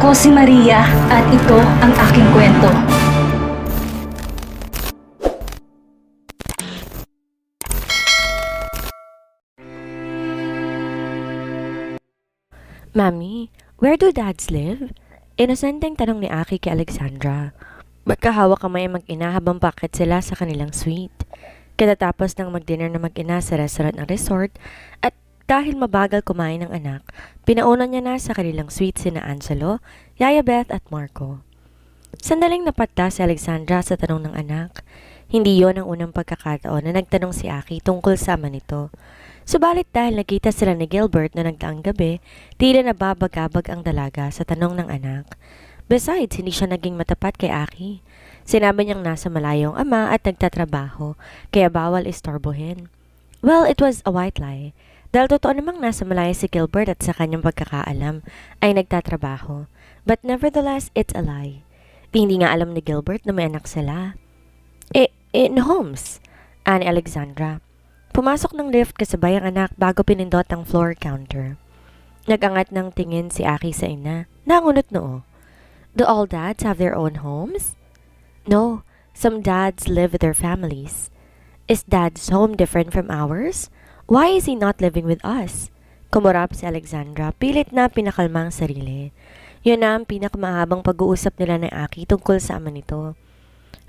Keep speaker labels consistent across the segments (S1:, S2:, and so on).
S1: Ako si Maria at ito ang aking kwento.
S2: Mami, where do dads live? Inosenteng tanong ni Aki kay Alexandra. Magkahawak kamay ang mag-ina habang pakit sila sa kanilang suite. Katatapos ng mag-dinner na mag-ina sa restaurant ng resort at dahil mabagal kumain ng anak, pinauna niya na sa kanilang suite sina Angelo, Yaya Beth at Marco. Sandaling napata si Alexandra sa tanong ng anak. Hindi yon ang unang pagkakataon na nagtanong si Aki tungkol sa ama nito. Subalit dahil nakita sila ni Gilbert na nagdaang gabi, tila nababagabag ang dalaga sa tanong ng anak. Besides, hindi siya naging matapat kay Aki. Sinabi niyang nasa malayong ama at nagtatrabaho, kaya bawal istorbohin. Well, it was a white lie. Dahil totoo namang nasa malayo si Gilbert at sa kanyang pagkakaalam ay nagtatrabaho. But nevertheless, it's a lie. Hindi nga alam ni Gilbert na may anak sila. In Holmes, ani Alexandra. Pumasok ng lift kasabay ang anak bago pinindot ang floor counter. Nagangat ng tingin si Aki sa ina. Nangunot noo. Do all dads have their own homes? No, some dads live with their families. Is dad's home different from ours? Why is he not living with us? Kumurap si Alexandra, pilit na pinakalma ang sarili. Yun na ang pinakamahabang pag-uusap nila ni Aki tungkol sa ama nito.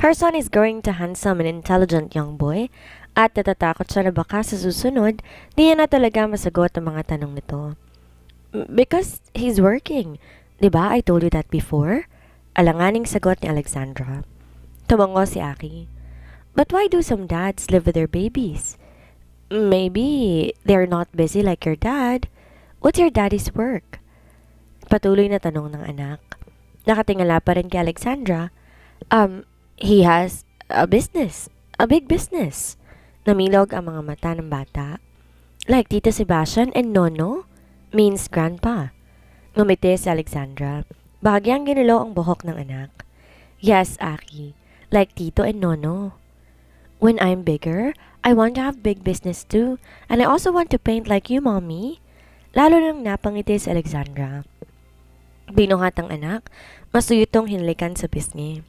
S2: Her son is growing to handsome and intelligent young boy at natatakot siya na baka sa susunod, di niya na talaga masagot ang mga tanong nito. Because he's working. Diba I told you that before? Alanganing sagot ni Alexandra. Tumango si Aki. But why do some dads live with their babies? Maybe they're not busy like your dad. What's your daddy's work? Patuloy na tanong ng anak. Nakatingala pa rin kay Alexandra. He has a business. A big business. Namilog ang mga mata ng bata. Like Tito Sebastian and Nono? Means grandpa. Ngumiti si Alexandra. Bahagyang ginulo ang buhok ng anak. Yes, Aki. Like Tito and Nono. When I'm bigger, I want to have big business too. And I also want to paint like you, Mommy. Lalo nang napangiti si Alexandra. Binuhat ang anak, masuyutong hinlikan sa pisngi.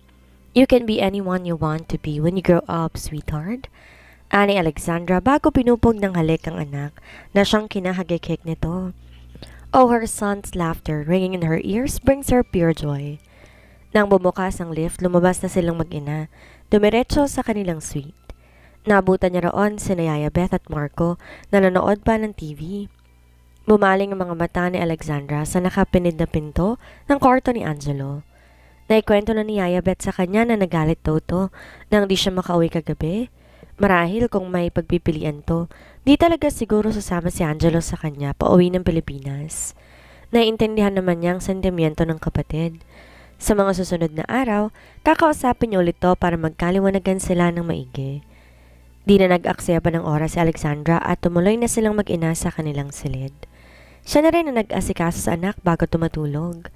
S2: You can be anyone you want to be when you grow up, sweetheart. Ani Alexandra bago pinupog ng halik ang anak na siyang kinahagikik nito. Oh, her son's laughter ringing in her ears brings her pure joy. Nang bumukas ang lift, lumabas na silang mag-ina, dumiretso sa kanilang suite. Nabutan niya roon si Yaya Beth at Marco na nanood pa ng TV. Bumaling ang mga mata ni Alexandra sa nakapinid na pinto ng kwarto ni Angelo. Naikwento na ni Yaya Beth sa kanya na nagalit daw to nang di siya makauwi kagabi. Marahil kung may pagpipilian to, di talaga siguro sasama si Angelo sa kanya pauwi ng Pilipinas. Naiintindihan naman niya ang sentimiento ng kapatid. Sa mga susunod na araw, kakausapin niya ulit to para magkaliwanagan sila ng maigi. Di na nag-aksaya pa ng oras si Alexandra at tumuloy na silang mag-ina sa kanilang silid. Siya na rin na nag-asikaso sa anak bago tumatulog.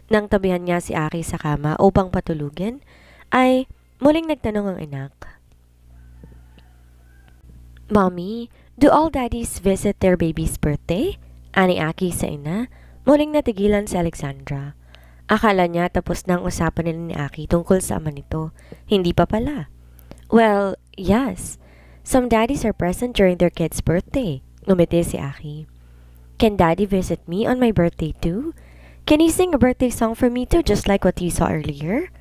S2: Nang tabihan niya si Aki sa kama upang patulugin, ay muling nagtanong ang anak. Mommy, do all daddies visit their baby's birthday? Ani Aki sa ina, muling natigilan si Alexandra. Akala niya tapos na ang usapan nila ni Aki tungkol sa ama nito. Hindi pa pala. Well, yes. Some daddies are present during their kid's birthday. Ngumiti si Aki. Can daddy visit me on my birthday too? Can he sing a birthday song for me too just like what you saw earlier?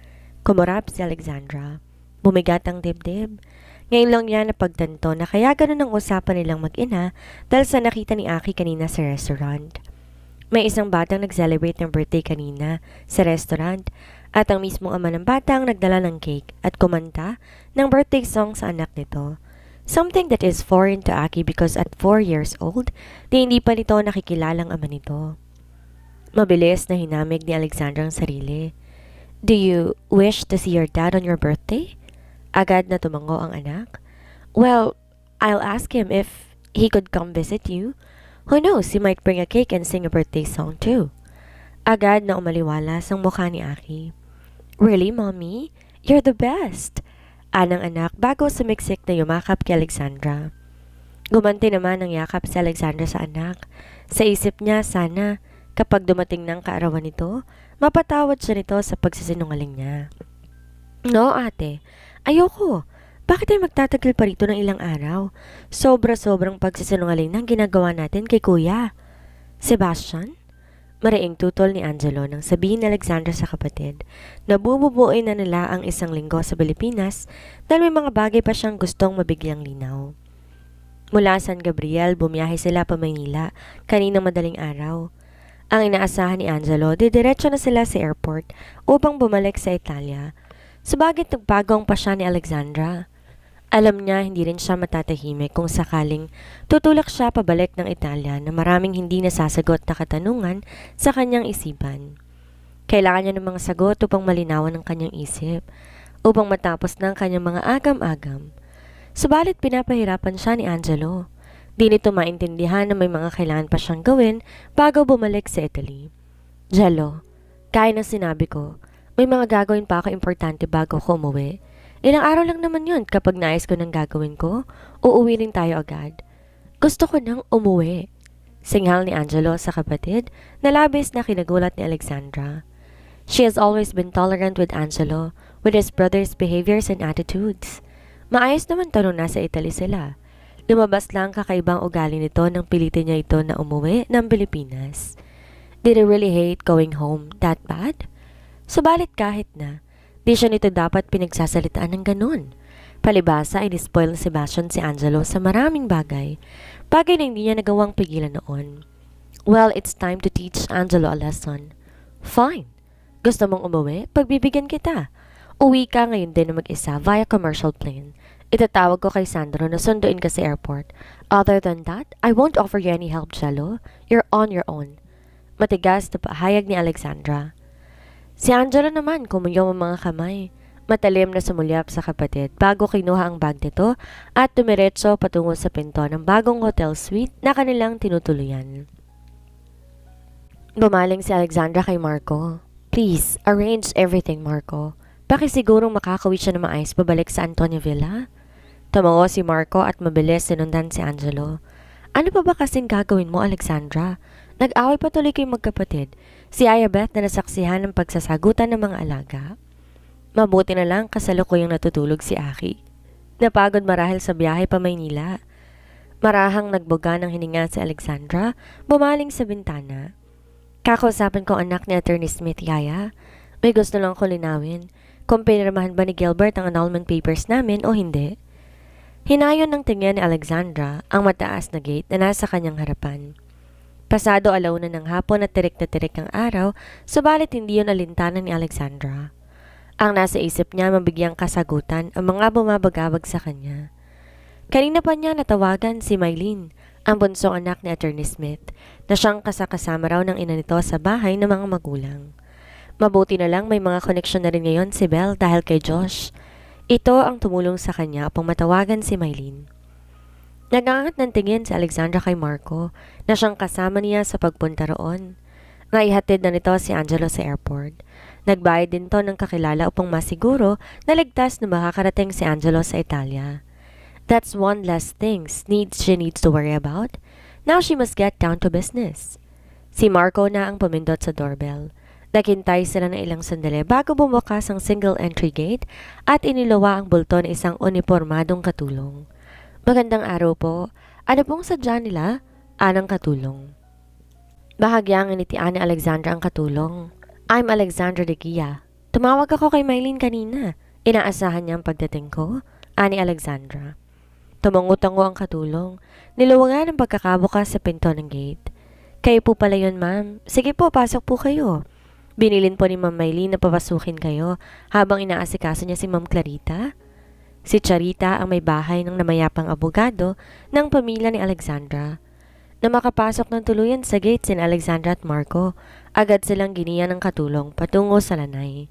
S2: Kumurap si Alexandra. Bumigat ang dibdib. Ngayon lang niya napagtanto na kaya ganun ang usapan nilang mag-ina dahil sa nakita ni Aki kanina sa restaurant. May isang batang nag-celebrate ng birthday kanina sa restaurant at ang mismong ama ng batang nagdala ng cake at kumanta ng birthday song sa anak nito. Something that is foreign to Aki because at 4 years old, di hindi pa nito nakikilalang ama nito. Mabilis na hinamig ni Alexandra ang sarili. Do you wish to see your dad on your birthday? Agad na tumango ang anak. Well, I'll ask him if he could come visit you. Who knows, he might bring a cake and sing a birthday song too. Agad na umaliwalas ang mukha ni Aki. Really, Mommy? You're the best! Anang anak bago sumiksik na yumakap kay Alexandra. Gumanti naman ang yakap si Alexandra sa anak. Sa isip niya, sana kapag dumating ng kaarawan nito, Mapatawad siya nito sa pagsisinungaling niya. No, ate. Ayoko. Bakit tayo magtatagal pa rito ng ilang araw? Sobra-sobrang pagsisinungaling ng ginagawa natin kay kuya. Sebastian? Mariing tutol ni Angelo nang sabihin ni Alexandra sa kapatid na bububuin na nila ang isang linggo sa Pilipinas dahil may mga bagay pa siyang gustong mabigyang linaw. Mula San Gabriel, bumiyahe sila pa Maynila kaninang madaling araw. Ang inaasahan ni Angelo, didiretso na sila sa airport upang bumalik sa Italia. Subalit nagbago ang pasya ni Alexandra. Alam niya hindi rin siya matatahimik kung sakaling tutulak siya pabalik ng Italia na maraming hindi nasasagot na katanungan sa kanyang isipan. Kailangan niya ng mga sagot upang malinawan ang kanyang isip, upang matapos ng kanyang mga agam-agam. Subalit pinapahirapan siya ni Angelo. Di nito maintindihan na may mga kailangan pa siyang gawin bago bumalik sa Italy. Jello, kaya na sinabi ko, may mga gagawin pa ako importante bago ko umuwi. Ilang araw lang naman yun kapag nais ko ng gagawin ko, uuwi rin tayo agad. Gusto ko nang umuwi. Singhal ni Angelo sa kapatid na labis na kinagulat ni Alexandra. She has always been tolerant with Angelo, with his brother's behaviors and attitudes. Maayos naman tanong nasa Italy sila. Lumabas lang kakaibang ugali nito nang pilitin niya ito na umuwi ng Pilipinas. Did he really hate going home that bad? Subalit kahit na, di siya nito dapat pinagsasalitaan ng ganun. Palibasa ay nispoil ni Sebastian si Angelo sa maraming bagay na hindi niya nagawang pigilan noon. Well, it's time to teach Angelo a lesson. Fine. Gusto mong umuwi? Pagbibigyan kita. Uwi ka ngayon din na mag-isa via commercial plane. Itatawag ko kay Sandro na sunduin ka sa airport. Other than that, I won't offer you any help, Jello. You're on your own. Matigas na pahayag ni Alexandra. Si Angelo naman kumuyong ang mga kamay. Matalim na sumulyap sa kapatid bago kinuha ang bag nito at tumiretso patungo sa pinto ng bagong hotel suite na kanilang tinutuluyan. Bumaling si Alexandra kay Marco. Please, arrange everything, Marco. Pakisigurong makakawit siya na maayos pabalik sa Antonio Villa? Tumango si Marco at mabilis sinundan si Angelo. Ano pa ba kasing gagawin mo, Alexandra? Nag-away pa tuloy kayong magkapatid. Si Ayabeth na nasaksihan ng pagsasagutan ng mga alaga. Mabuti na lang kasalukuyang natutulog si Aki. Napagod marahil sa biyahe pa Maynila. Marahang nagbuga ng hininga si Alexandra, bumaling sa bintana. Kakausapin ko anak ni Attorney Smith, Yaya. May gusto lang ko linawin. Kung pinirmahan ba ni Gilbert ang annulment papers namin o hindi. Hinayon ng tingin ni Alexandra ang mataas na gate na nasa kanyang harapan. Pasado alauna ng hapon at tirik na tirik ang araw, subalit hindi yun alintanan ni Alexandra. Ang nasa isip niya mabigyang kasagutan ang mga bumabagabag sa kanya. Kanina pa niya natawagan si Mylene, ang bunsong anak ni Attorney Smith, na siyang kasakasama raw ng ina nito sa bahay ng mga magulang. Mabuti na lang may mga koneksyon na rin ngayon si Belle dahil kay Josh. Ito ang tumulong sa kanya upang matawagan si Mylene. Nagangat ng tingin si Alexandra kay Marco na siyang kasama niya sa pagpunta roon. Naihatid na nito si Angelo sa airport. Nagbayad din to ng kakilala upang masiguro na ligtas na makakarating si Angelo sa Italia. That's one less thing she needs to worry about. Now she must get down to business. Si Marco na ang pumindot sa doorbell. Naghintay sila ng ilang sandali bago bumukas ang single entry gate at inilawa ang bulto ng isang unipormadong katulong. Magandang araw po. Ano pong sadya nila? Anang katulong. Bahagyang initian ni Alexandra ang katulong. I'm Alexandra de Gia. Tumawag ako kay Mylene kanina. Inaasahan niya ang pagdating ko? Ani Alexandra. Tumango-tango ang katulong. Niluwagan ang pagkakabukas sa pinto ng gate. Kayo po pala yun, ma'am. Sige po, pasok po kayo. Binilin po ni Ma'am Mylene na papasukin kayo habang inaasikaso niya si Ma'am Clarita. Si Charita ang may bahay ng namayapang abogado ng pamilya ni Alexandra. Na makapasok ng tuluyan sa gate sin Alexandra at Marco, agad silang giniyan ng katulong patungo sa lanay.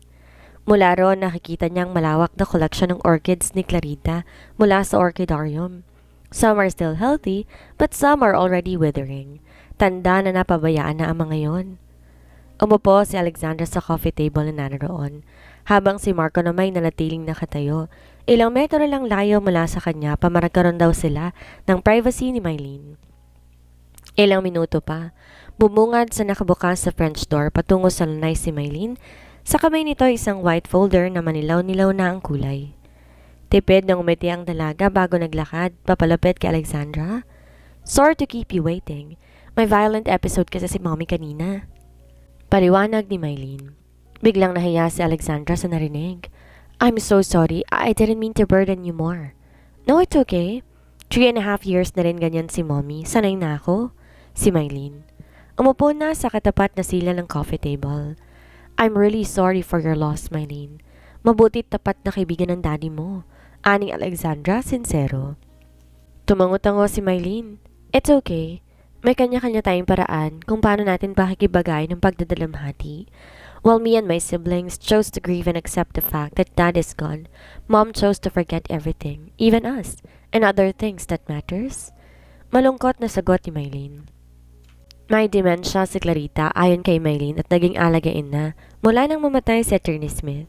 S2: Mula roon nakikita niyang malawak na koleksyon ng orchids ni Clarita mula sa orchidarium. Some are still healthy, but some are already withering. Tanda na napabayaan na ang mga yon. Umupo si Alexandra sa coffee table na naroon, habang si Marco na may nanatiling nakatayo. Ilang metro lang layo mula sa kanya, pamaragkaroon daw sila ng privacy ni Mylene. Ilang minuto pa, Bumungad sa nakabukas sa French door patungo sa lanay si Mylene. Sa kamay nito isang white folder na manilaw-nilaw na ang kulay. Tipid ng umiti ang dalaga bago naglakad papalapit kay Alexandra. Sorry to keep you waiting. May violent episode kasi si Mommy kanina. Paliwanag ni Mylene. Biglang nahiya si Alexandra sa narinig. I'm so sorry. I didn't mean to burden you more. No, it's okay. 3.5 years na rin ganyan si Mommy. Sanay na ako. Si Mylene. Umupo na sa katapat na sila ng coffee table. I'm really sorry for your loss, Mylene. Mabutit tapat na kaibigan ng daddy mo. Aning Alexandra, sincero. Tumango-tango si Mylene. It's okay. May kanya-kanya tayong paraan kung paano natin pakikibagay ng pagdadalamhati. While me and my siblings chose to grieve and accept the fact that dad is gone, mom chose to forget everything, even us, and other things that matters. Malungkot na sagot ni Mylene. May demensya si Clarita ayon kay Mylene at naging alagain na mula nang mamatay si Attorney Smith.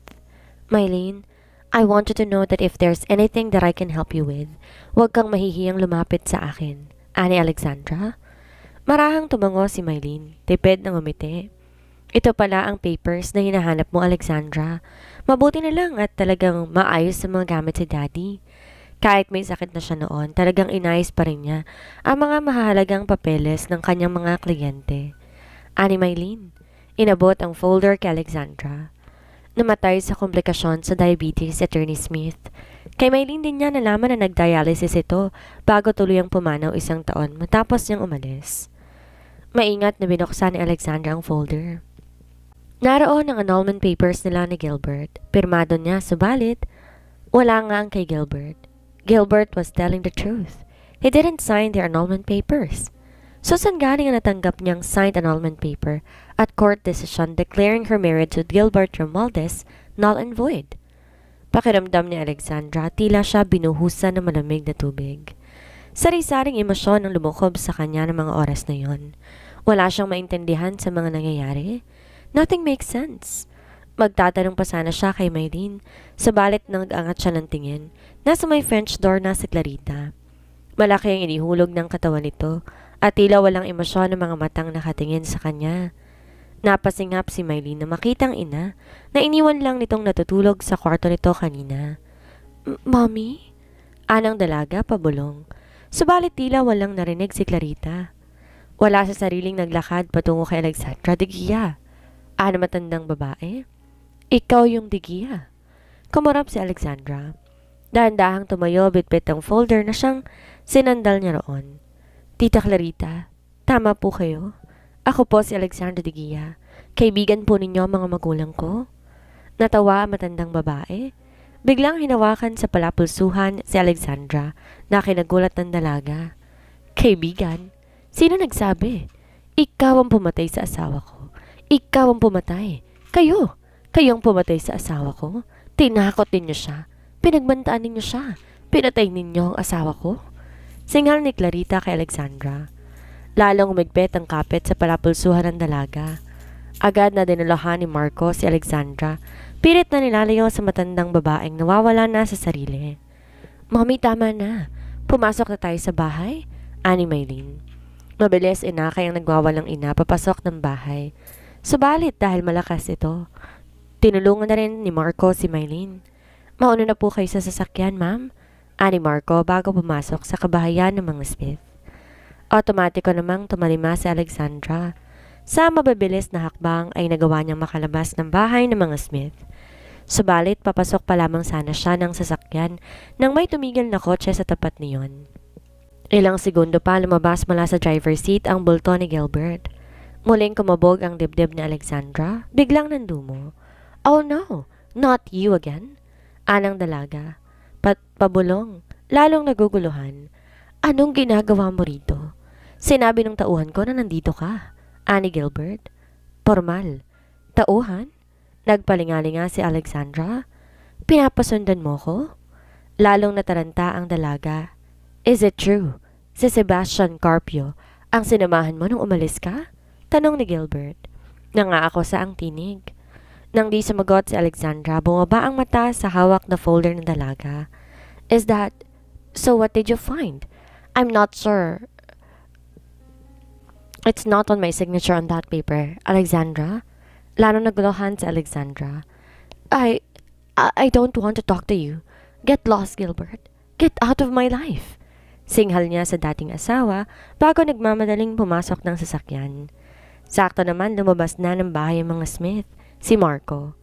S2: Mylene, I want you to know that if there's anything that I can help you with, huwag kang mahihiyang lumapit sa akin. Ani Alexandra? Marahang tumango si Mylene, tipid ng umiti. Ito pala ang papers na hinahanap mo, Alexandra. Mabuti na lang at talagang maayos sa mga gamit si Daddy. Kahit may sakit na siya noon, talagang inayos pa rin niya ang mga mahalagang papeles ng kanyang mga kliyente. Ani Mylene, inabot ang folder kay Alexandra. Namatay sa komplikasyon sa diabetes si Attorney Smith. Kay Mylene din niya nalaman na nag-dialysis ito bago tuluyang pumanaw 1 taon matapos niyang umalis. Maingat na binuksan ni Alexandra ang folder. Naroon ang annulment papers nila ni Gilbert. Pirmado niya, subalit wala nga ang kay Gilbert. Gilbert was telling the truth. He didn't sign their annulment papers. So saan galing ang natanggap niyang signed annulment paper at court decision declaring her marriage to Gilbert Romualdez null and void? Pakiramdam ni Alexandra, tila siya binuhusan ng malamig na tubig. Sari-saring emosyon ang lumukob sa kanya ng mga oras na yon. Wala siyang maintindihan sa mga nangyayari. Nothing makes sense. Magtatanong pa sana siya kay Mylene, sabalit nag-angat siya ng tingin. Nasa may French door na si Clarita. Malaki ang inihulog ng katawan nito at tila walang emosyon ng mga matang nakatingin sa kanya. Napasingap si Mylene na makitang ina na iniwan lang nitong natutulog sa kwarto nito kanina. Mommy? Anang dalaga pabulong. Subalit tila walang narinig si Clarita. Wala sa sariling naglakad patungo kay Alexandra de Guia. Ano matandang babae? Ikaw yung de Guia. Kumarap si Alexandra. Dahan-dahang tumayo bitbit ang folder na siyang sinandal niya roon. Tita Clarita, tama po kayo. Ako po si Alexandra de Guia. Kaibigan po ninyo ang mga magulang ko. Natawa ang matandang babae. Biglang hinawakan sa palapulsuhan si Alexandra na kinagulat ng dalaga. Kaibigan? Sino nagsabi? Ikaw ang pumatay sa asawa ko. Ikaw ang pumatay. Kayo. Kayong pumatay sa asawa ko. Tinakot ninyo siya. Pinagbantaan ninyo siya. Pinatay ninyo ang asawa ko. Singal ni Clarita kay Alexandra. Lalong umigpit ang kapit sa palapulsuhan ng dalaga. Agad na dinulahan ni Marco si Alexandra. Pilit na nilalayo sa matandang babaeng nawawala na sa sarili. Mommy, tama na. Pumasok na tayo sa bahay. Ani Mylene. Mabilis inakay ang nagwawalang ina papasok ng bahay. Subalit dahil malakas ito, tinulungan na rin ni Marco si Mylene. Mauna na po kayo sa sasakyan, ma'am. Ani Marco bago pumasok sa kabahayan ng mga Smith. Automatiko namang tumalima si Alexandra. Sa mababilis na hakbang ay nagawa niyang makalabas ng bahay ng mga Smith. Subalit papasok pa lamang sana siya ng sasakyan nang may tumigil na kotse sa tapat niyon. Ilang segundo pa lumabas mula sa driver's seat ang bulto ni Gilbert. Muling kumabog ang dibdib ni Alexandra. Biglang nandumo. Oh no, not you again. Anang dalaga. Pabulong. Lalong naguguluhan. Anong ginagawa mo rito? Sinabi ng tauhan ko na nandito ka. Ani Gilbert. Formal. Tauhan? Nagpalingalinga si Alexandra. Pinapasundan mo ko? Lalong nataranta ang dalaga. Is it true? Si Sebastian Carpio ang sinamahan mo nung umalis ka? Tanong ni Gilbert. Nanga ako sa ang tinig. Nang di sumagot si Alexandra, bumaba ang mata sa hawak na folder ng dalaga. Is that... So what did you find? I'm not sure. It's not on my signature on that paper, Alexandra. Lalo naguluhan si Alexandra. I don't want to talk to you. Get lost, Gilbert. Get out of my life. Singhal niya sa dating asawa bago nagmamadaling pumasok ng sasakyan. Sakto naman lumabas na ng bahay ang mga Smith, si Marco.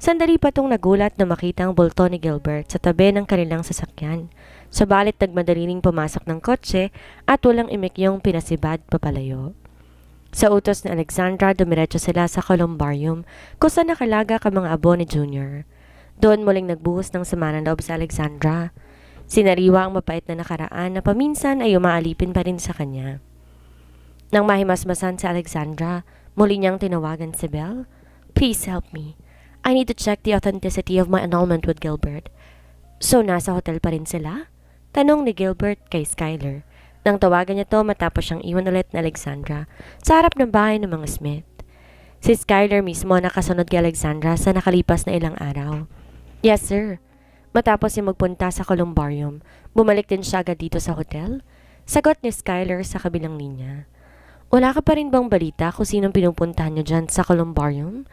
S2: Sandali pa tong nagulat na makita ang bulto ni Gilbert sa tabi ng kanilang sasakyan. Subalit nagmadali ring pumasok ng kotse at walang imikyong pinasibad papalayo. Sa utos ni Alexandra, dumiretso sila sa columbarium kung saan nakalaga ka mga abo ni Junior. Doon muling nagbuhos ng sama ng loob sa Alexandra. Sinariwa ang mapait na nakaraan na paminsan ay umaalipin pa rin sa kanya. Nang mahimasmasan si Alexandra, muli niyang tinawagan si Belle. Please help me. I need to check the authenticity of my annulment with Gilbert. So nasa hotel pa rin sila? Tanong ni Gilbert kay Skyler. Nang tawagan niya to matapos siyang iwan ulit na Alexandra sa harap ng bahay ng mga Smith. Si Skyler mismo nakasunod kay Alexandra sa nakalipas na ilang araw. Yes, sir. Matapos niya magpunta sa columbarium, bumalik din siya agad dito sa hotel. Sagot ni Skyler sa kabilang linya. Wala ka pa rin bang balita kung sinong pinupuntahan niyo dyan sa columbarium?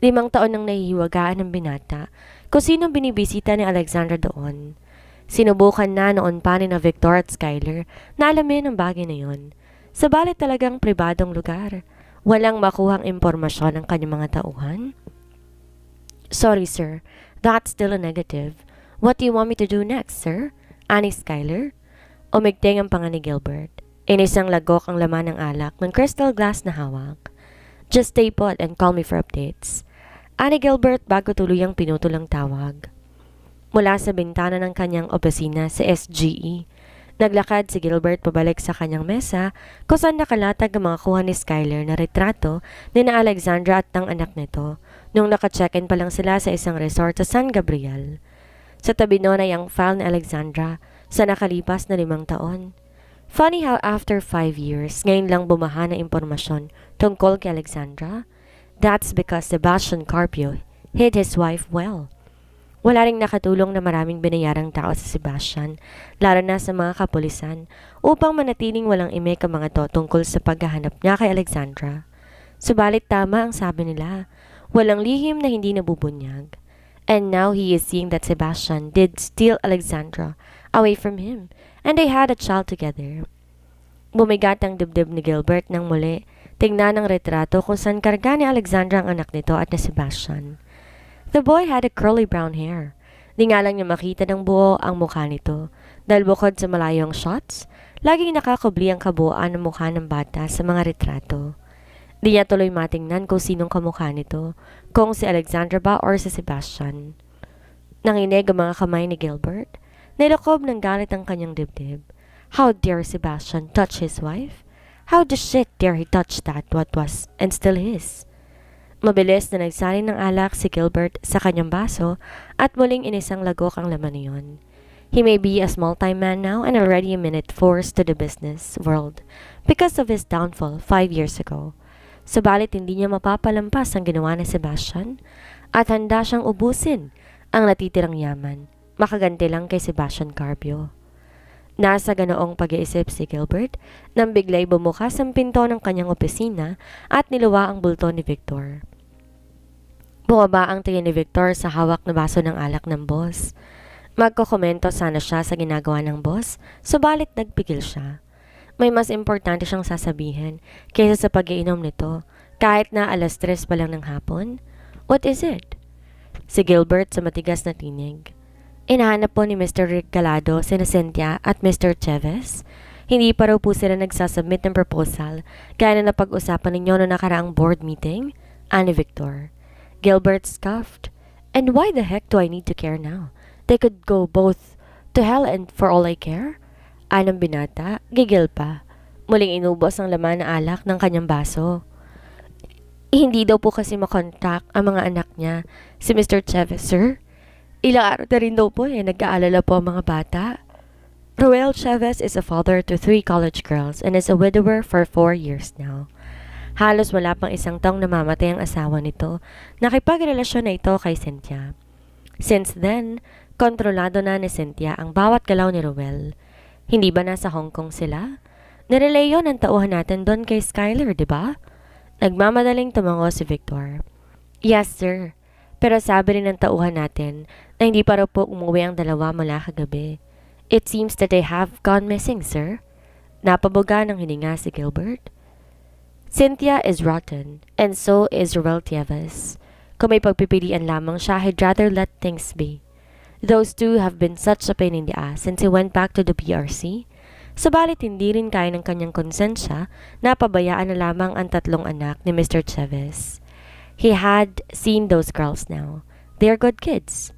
S2: 5 taon nang nahihiwagaan ng binata kung sinong binibisita ni Alexandra doon. Sinubukan na noon pa ni na Victor at Skyler na alamin ang bagay na yon. Sabalit talagang pribadong lugar. Walang makuhang impormasyon ng kanyang mga tauhan. Sorry, sir. That's still a negative. What do you want me to do next, sir? Ani Skyler? Umigting ang panga ni Gilbert. Inisang lagok ang laman ng alak ng crystal glass na hawak. Just stay put and call me for updates. Ani Gilbert bago tuluyang pinutol ang tawag. Mula sa bintana ng kanyang opisina sa SGE, naglakad si Gilbert pabalik sa kanyang mesa kung saan nakalatag ang mga kuha ni Skyler na retrato ni na Alexandra at ng anak nito nung naka-check-in pa lang sila sa isang resort sa San Gabriel. Sa tabi noon ay ang file ni Alexandra sa nakalipas na 5 taon. Funny how after 5 years, ngayon lang bumaha na impormasyon tungkol kay Alexandra. That's because Sebastian Carpio hid his wife well. Wala ring nakatulong na maraming binayarang tao sa Sebastian, lalo na sa mga kapulisan, upang manatiling walang imik ang mga to tungkol sa paghahanap niya kay Alexandra. Subalit tama ang sabi nila, walang lihim na hindi nabubunyag. And now he is seeing that Sebastian did steal Alexandra away from him, and they had a child together. Bumigat ang dibdib ni Gilbert nang muli, tingnan ang retrato kung saan karga ni Alexandra ang anak nito at na Sebastian. The boy had a curly brown hair. Di nga lang niya makita ng buo ang mukha nito, dahil bukod sa malayong shots, laging nakakubli ang kabuuan ng mukha ng bata sa mga retrato. Di niya tuloy matingnan kung sinong kamukha nito, kung si Alexandra ba or si Sebastian. Nanginig ang mga kamay ni Gilbert. Nilakob ng galit ang kanyang dibdib. How dare Sebastian touch his wife? How the shit dare he touch that what was and still his? Mabilis na nagsalin ng alak si Gilbert sa kanyang baso at muling inisang lagok ang laman niyon. He may be a small-time man now and already a minute forced to the business world because of his downfall 5 years ago. Subalit hindi niya mapapalampas ang ginawa ni Sebastian at handa siyang ubusin ang natitirang yaman, makaganti lang kay Sebastian Carpio. Nasa ganoong pag-iisip si Gilbert nang bigla'y bumukas ang pinto ng kanyang opisina at niluwa ang bulto ni Victor. Bumaba ang tingin ni Victor sa hawak na baso ng alak ng boss. Magkokomento sana siya sa ginagawa ng boss, subalit nagpigil siya. May mas importante siyang sasabihin kaysa sa pag-iinom nito, kahit na 3:00 pa lang ng hapon. What is it? Si Gilbert sa matigas na tinig. Inahanap po ni Mr. Rick Galado, sina Cynthia at Mr. Chavez. Hindi pa raw po sila nagsasubmit ng proposal gaya na napag-usapan ninyo noong nakaraang board meeting? Ani Victor. Gilbert scoffed. And why the heck do I need to care now? They could go both to hell and for all I care? Anong binata, gigil pa. Muling inubos ang laman na alak ng kanyang baso. Hindi daw po kasi makontak ang mga anak niya, si Mr. Chavez, sir. Ilang araw na rin daw po nag-aalala po ang mga bata. Roel Chavez is a father to 3 college girls and is a widower for 4 years now. Halos wala pang 1 taong namamatay ang asawa nito. Nakipagrelasyon na ito kay Cynthia. Since then, kontrolado na ni Cynthia ang bawat galaw ni Roel. Hindi ba nasa Hong Kong sila? Nirelay yun ang tauhan natin doon kay Skylar, di ba? Nagmamadaling tumango si Victor. Yes, sir. Pero sabi rin ng tauhan natin na hindi pa raw po umuwi ang dalawa mula kagabi. It seems that they have gone missing, sir. Napabuga ng hininga si Gilbert. Cynthia is rotten, and so is Ruel Tieves. Kung may pagpipilian lamang siya, I'd rather let things be. Those two have been such a pain in the ass since he went back to the PRC. Subalit hindi rin kaya ng kanyang konsensya na pabayaan na lamang ang tatlong anak ni Mr. Tieves. He had seen those girls now. They're good kids.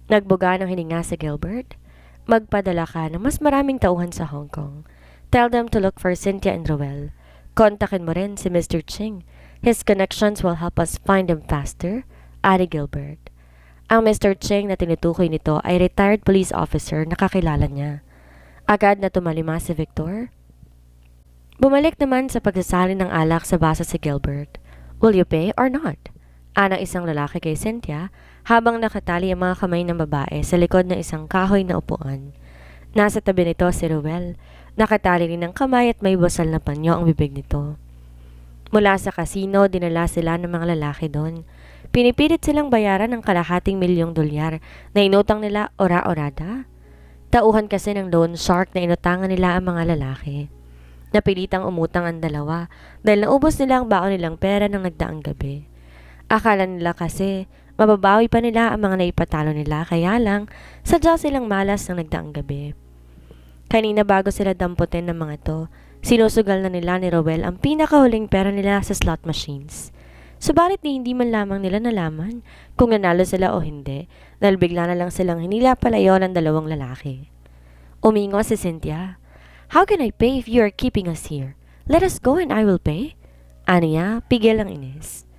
S2: Nagbuga ng hininga si Gilbert. Magpadala ka ng mas maraming tauhan sa Hong Kong. Tell them to look for Cynthia and Ruel. Kontakin mo rin si Mr. Ching. His connections will help us find him faster, added Gilbert. Ang Mr. Ching na tinutukoy nito ay retired police officer na kakilala niya. Agad na tumalima si Victor. Bumalik naman sa pagsasali ng alak sa basa si Gilbert. Will you pay or not? Anang isang lalaki kay Cynthia habang nakatali ang mga kamay ng babae sa likod ng isang kahoy na upuan. Nasa tabi nito si Ruel. Nakatali rin ng kamay at may basal na panyo ang bibig nito. Mula sa kasino, dinala sila ng mga lalaki doon. Pinipilit silang bayaran ng $250,000 na inutang nila ora-orada. Tauhan kasi ng loan shark na inutangan nila ang mga lalaki. Napilitang umutang ang dalawa dahil naubos nila ang baon nilang pera ng nagdaang gabi. Akala nila kasi mababawi pa nila ang mga naipatalo nila kaya lang sadya silang malas ng nagdaang gabi. Kanina bago sila damputin ng mga to, sinusugal na nila ni Ruel ang pinakahuling pera nila sa slot machines. Subalit hindi man lamang nila nalaman kung nanalo sila o hindi dahil bigla na lang silang hinila palayo ng dalawang lalaki. Umingo si Cynthia. How can I pay if you are keeping us here? Let us go and I will pay. Aniya, pigil ang inis.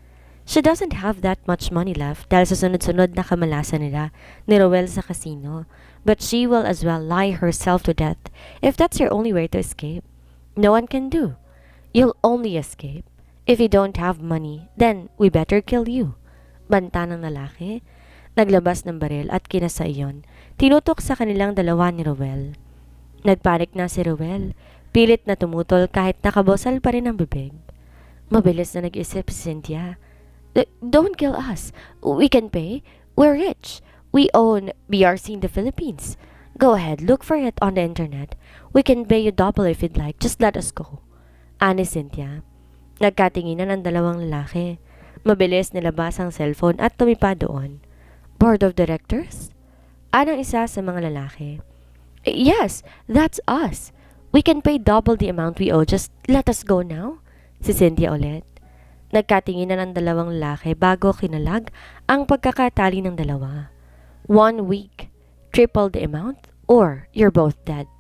S2: She doesn't have that much money left dahil sa sunod-sunod na kamalasan nila ni Ruel sa casino, but she will as well lie herself to death if that's your only way to escape. No one can do. You'll only escape. If you don't have money, then we better kill you. Banta ng lalaki. Naglabas ng baril at kinasa iyon. Tinutok sa kanilang dalawa ni Ruel. Nagpanik na si Ruel. Pilit na tumutol kahit nakabosal pa rin ang bibig. Mabilis na nag-isip si Cynthia. Don't kill us. We can pay. We're rich. We own BRC in the Philippines. Go ahead, look for it on the internet. We can pay you double if you'd like. Just let us go. Ani Cynthia. Nagkatinginan ang dalawang lalaki. Mabilis nilabas ang cellphone at tumipa doon. Board of Directors? Anong isa sa mga lalaki? Yes, that's us. We can pay double the amount we owe. Just let us go now. Si Cynthia ulit. Nagkatinginan ang dalawang lalaki bago kinalag ang pagkakatali ng dalawa. 1 week. Triple the amount or you're both dead.